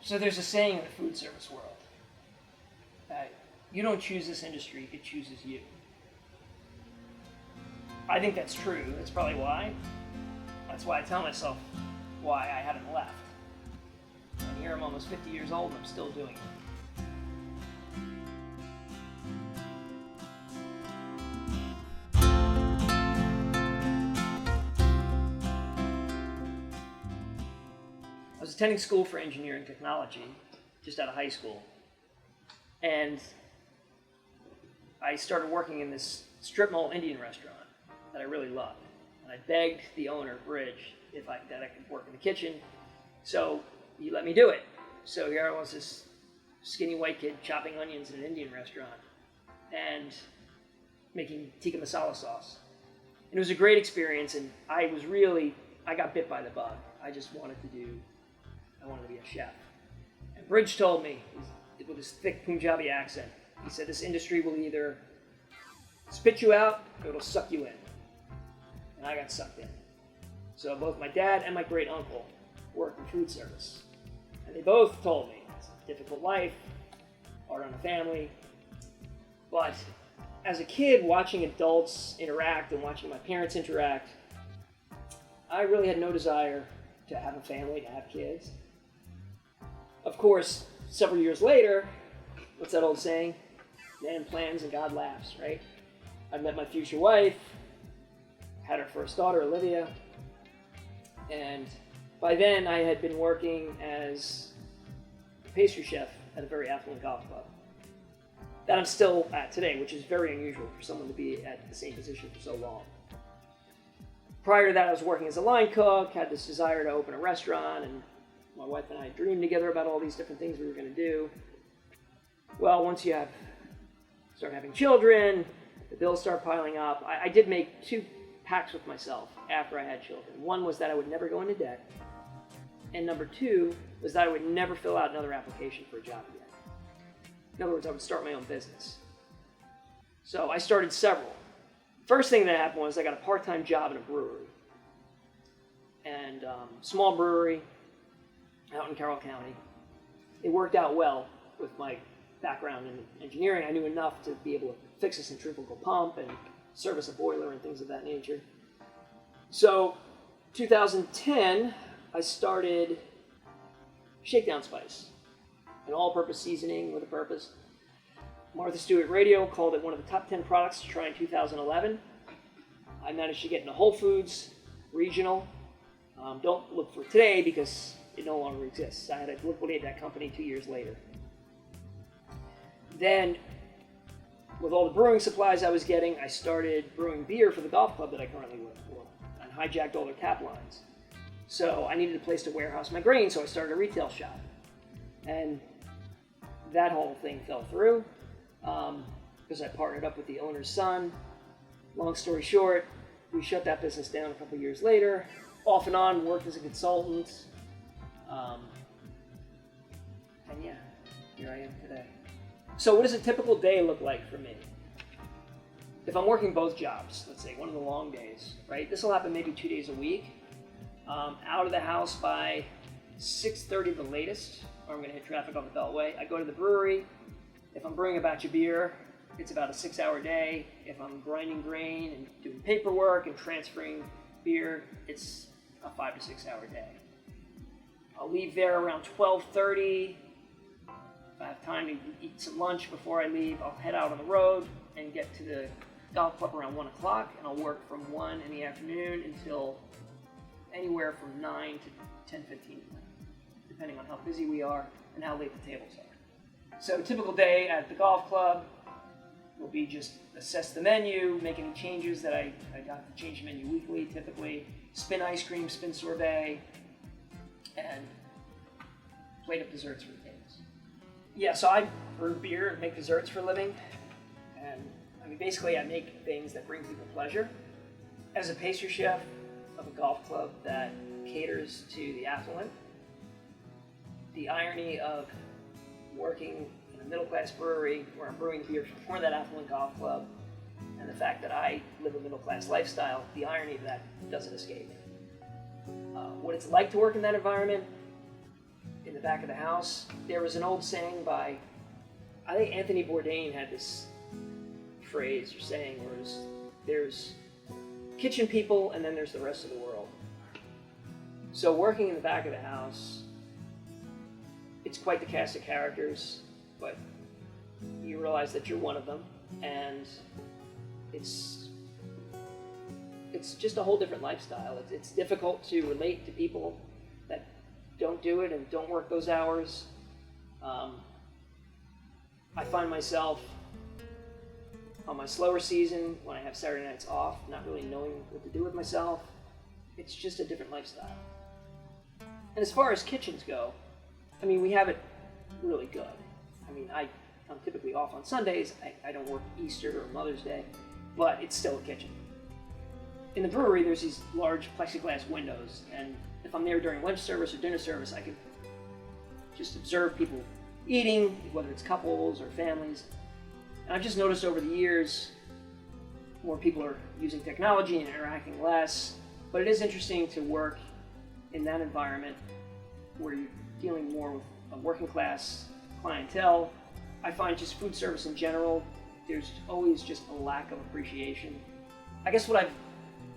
So there's a saying in the food service world that you don't choose this industry, it chooses you. I think that's true. That's probably why. That's why I tell myself why I haven't left. And here I'm almost 50 years old and I'm still doing it. I was attending school for engineering technology, just out of high school, and I started working in this strip mall Indian restaurant that I really loved. And I begged the owner, Bridge, that I could work in the kitchen, so he let me do it. So here I was, this skinny white kid chopping onions in an Indian restaurant and making tikka masala sauce. And it was a great experience, and I got bit by the bug. I wanted to be a chef. And Bridge told me, with his thick Punjabi accent, he said, this industry will either spit you out or it'll suck you in. And I got sucked in. So both my dad and my great uncle worked in food service. And they both told me it's a difficult life, hard on the family. But as a kid, watching adults interact and watching my parents interact, I really had no desire to have a family, to have kids. Of course, several years later, what's that old saying? Man plans and God laughs, right? I met my future wife, had our first daughter, Olivia, and by then I had been working as a pastry chef at a very affluent golf club that I'm still at today, which is very unusual for someone to be at the same position for so long. Prior to that, I was working as a line cook, had this desire to open a restaurant, and my wife and I dreamed together about all these different things we were going to do. Well, once you start having children, the bills start piling up. I did make 2 pacts with myself after I had children. One was that I would never go into debt, and number 2 was that I would never fill out another application for a job again. In other words, I would start my own business. So I started several. First thing that happened was I got a part-time job in a brewery, and small brewery out in Carroll County. It worked out well with my background in engineering. I knew enough to be able to fix a centrifugal pump and service a boiler and things of that nature. So 2010, I started Shakedown Spice, an all-purpose seasoning with a purpose. Martha Stewart Radio called it one of the top 10 products to try in 2011. I managed to get into Whole Foods, regional. Don't look for it today because it no longer exists. I had to liquidate that company 2 years later. Then, with all the brewing supplies I was getting, I started brewing beer for the golf club that I currently work for, and hijacked all their tap lines. So I needed a place to warehouse my grain, so I started a retail shop. And that whole thing fell through because I partnered up with the owner's son. Long story short, we shut that business down a couple years later. Off and on, worked as a consultant. And yeah, here I am today. So what does a typical day look like for me? If I'm working both jobs, let's say one of the long days, right? This will happen maybe 2 days a week. Out of the house by 6:30 the latest, or I'm going to hit traffic on the Beltway. I go to the brewery. If I'm brewing a batch of beer, it's about a 6-hour day. If I'm grinding grain and doing paperwork and transferring beer, it's a 5 to 6 hour day. I'll leave there around 12:30. If I have time to eat some lunch before I leave, I'll head out on the road and get to the golf club around 1 o'clock, and I'll work from 1 in the afternoon until anywhere from 9 to 10:15 at night, depending on how busy we are and how late the tables are. So a typical day at the golf club will be just assess the menu, make any changes that I got to change the menu weekly, typically spin ice cream, spin sorbet, and plate of desserts for the tables. Yeah, so I brew beer and make desserts for a living, and basically I make things that bring people pleasure. As a pastry chef of a golf club that caters to the affluent, the irony of working in a middle-class brewery where I'm brewing beer for that affluent golf club, and the fact that I live a middle-class lifestyle, the irony of that doesn't escape me. What it's like to work in that environment, in the back of the house. There was an old saying by, I think Anthony Bourdain had this phrase or saying where there's kitchen people and then there's the rest of the world. So working in the back of the house, it's quite the cast of characters, but you realize that you're one of them, and it's just a whole different lifestyle. It's difficult to relate to people that don't do it and don't work those hours. I find myself on my slower season, when I have Saturday nights off, not really knowing what to do with myself. It's just a different lifestyle. And as far as kitchens go, I mean, we have it really good. I mean, I'm typically off on Sundays. I don't work Easter or Mother's Day, but it's still a kitchen. In the brewery, there's these large plexiglass windows, and if I'm there during lunch service or dinner service, I can just observe people eating, whether it's couples or families. And I've just noticed over the years, more people are using technology and interacting less, but it is interesting to work in that environment where you're dealing more with a working class clientele. I find just food service in general, there's always just a lack of appreciation. I guess what I've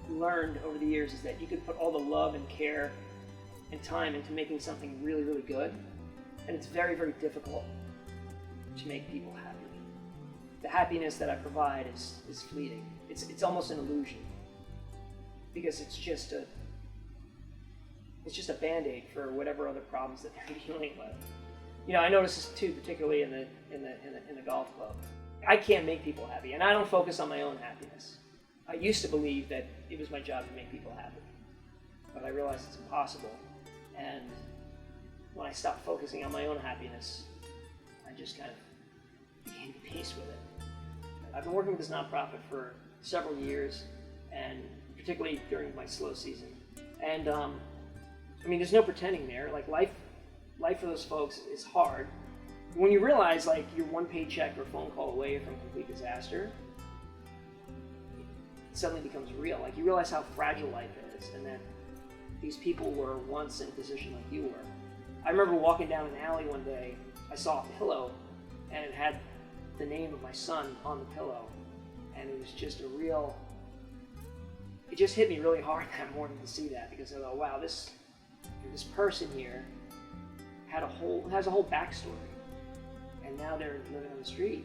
learned over the years is that you can put all the love and care and time into making something really, really good, and it's very, very difficult to make people happy. The happiness that I provide is fleeting. It's almost an illusion, because it's just a Band-Aid for whatever other problems that they're dealing with. You know, I notice this too, particularly in the golf club. I can't make people happy, and I don't focus on my own happiness. I used to believe that it was my job to make people happy, but I realized it's impossible. And when I stopped focusing on my own happiness, I just kind of became at peace with it. I've been working with this nonprofit for several years, and particularly during my slow season. And I mean, there's no pretending there. Like life for those folks is hard. When you realize like you're one paycheck or phone call away from complete disaster, it suddenly becomes real. Like you realize how fragile life is, and that these people were once in a position like you were. I remember walking down an alley one day, I saw a pillow, and it had the name of my son on the pillow, and it was just it just hit me really hard that morning to see that, because I thought, wow, this person here has a whole backstory, and now they're living on the street.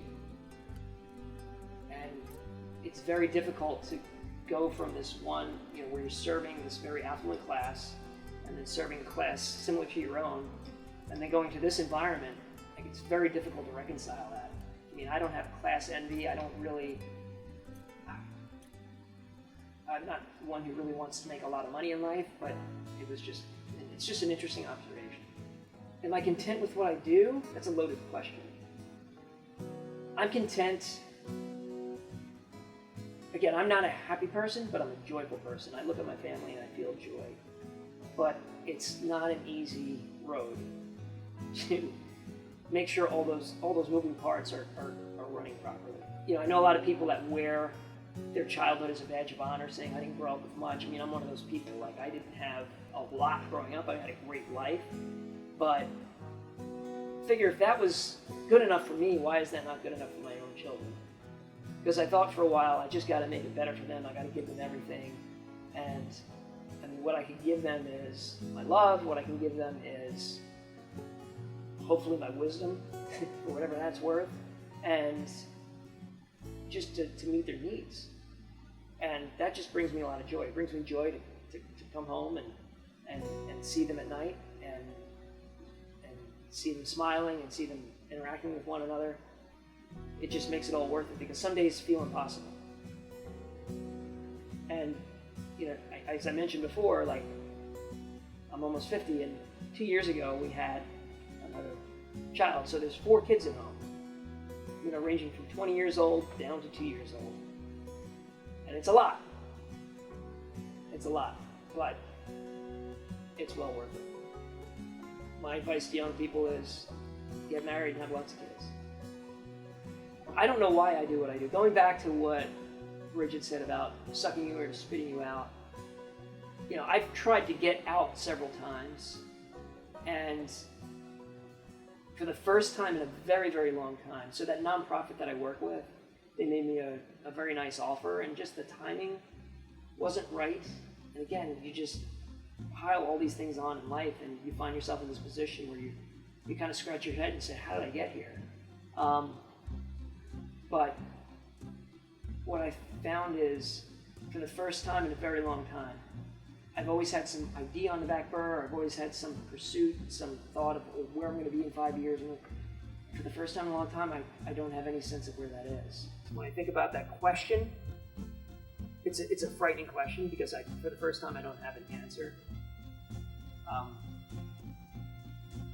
And it's very difficult to go from this one, you know, where you're serving this very affluent class, and then serving a class similar to your own, and then going to this environment. Like, it's very difficult to reconcile that. I mean, I don't have class envy. I'm not one who really wants to make a lot of money in life, but it's just an interesting observation. Am I content with what I do? That's a loaded question. I'm content. Again, I'm not a happy person, but I'm a joyful person. I look at my family and I feel joy. But it's not an easy road to make sure all those moving parts are running properly. You know, I know a lot of people that wear their childhood as a badge of honor, saying I didn't grow up with much. I mean, I'm one of those people. Like, I didn't have a lot growing up. I had a great life, but figure if that was good enough for me, why is that not good enough for my own children? Because I thought for a while, I just got to make it better for them. I got to give them everything, and I mean, what I can give them is my love. What I can give them is hopefully my wisdom, for whatever that's worth, and just to meet their needs. And that just brings me a lot of joy. It brings me joy to come home and see them at night and see them smiling and see them interacting with one another. It just makes it all worth it, because some days feel impossible. And, you know, as I mentioned before, like, I'm almost 50, and 2 years ago we had another child. So there's 4 kids at home, you know, ranging from 20 years old down to 2 years old. And it's a lot. It's a lot, but it's well worth it. My advice to young people is get married and have lots of kids. I don't know why I do what I do. Going back to what Bridget said about sucking you or spitting you out, you know, I've tried to get out several times, and for the first time in a very, very long time. So that nonprofit that I work with, they made me a very nice offer, and just the timing wasn't right. And again, you just pile all these things on in life, and you find yourself in this position where you kind of scratch your head and say, how did I get here? But what I found is, for the first time in a very long time, I've always had some idea on the back burner. I've always had some pursuit, some thought of where I'm going to be in 5 years. And for the first time in a long time, I don't have any sense of where that is. When I think about that question, it's a frightening question, because for the first time I don't have an answer.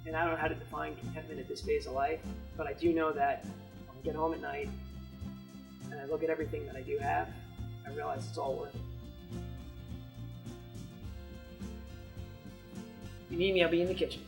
And I don't know how to define contentment at this phase of life, but I do know that when I get home at night and I look at everything that I do have, I realize it's all worth it. If you need me, I'll be in the kitchen.